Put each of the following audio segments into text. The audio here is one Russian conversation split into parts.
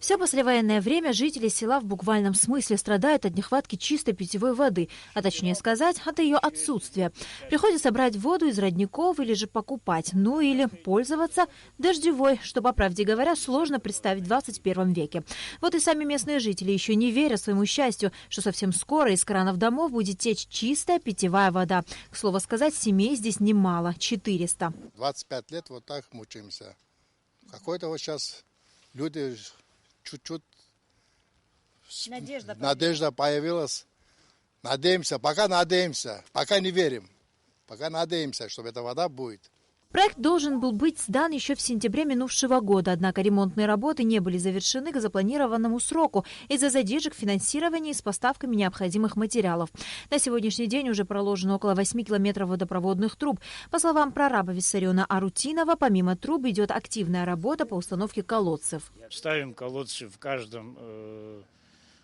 Все послевоенное время жители села в буквальном смысле страдают от нехватки чистой питьевой воды, а точнее сказать, от ее отсутствия. Приходится брать воду из родников или же покупать, ну или пользоваться дождевой, что, по правде говоря, сложно представить в 21 веке. Вот и сами местные жители еще не верят своему счастью, что совсем скоро из кранов домов будет течь чистая питьевая вода. К слову сказать, семей здесь немало – 400. 25 лет вот так мучаемся. Какой-то вот сейчас люди чуть-чуть надежда появилась. Надеемся, пока не верим. Пока надеемся, что эта вода будет. Проект должен был быть сдан еще в сентябре минувшего года, однако ремонтные работы не были завершены к запланированному сроку из-за задержек в финансировании с поставками необходимых материалов. На сегодняшний день уже проложено около 8 километров водопроводных труб. По словам прораба Виссариона Арутинова, помимо труб идет активная работа по установке колодцев. Ставим колодцы в каждом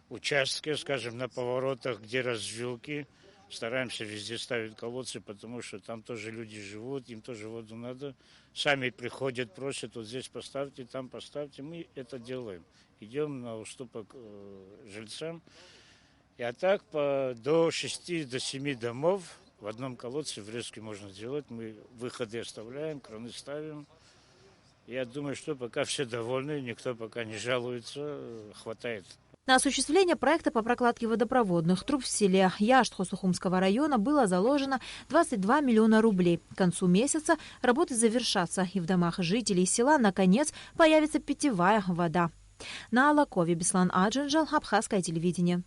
участке, скажем, на поворотах, где развилки. Стараемся везде ставить колодцы, потому что там тоже люди живут, им тоже воду надо. Сами приходят, просят, вот здесь поставьте, там поставьте. Мы это делаем. Идем на уступок жильцам. И так до 6-7 домов в одном колодце врезки можно сделать. Мы выходы оставляем, краны ставим. Я думаю, что пока все довольны, никто пока не жалуется, хватает. На осуществление проекта по прокладке водопроводных труб в селе Яштхо Сухумского района было заложено 22 миллиона рублей. К концу месяца работы завершатся, и в домах жителей села, наконец, появится питьевая вода. На Алакове Беслан Аджинджал, Абхазское телевидение.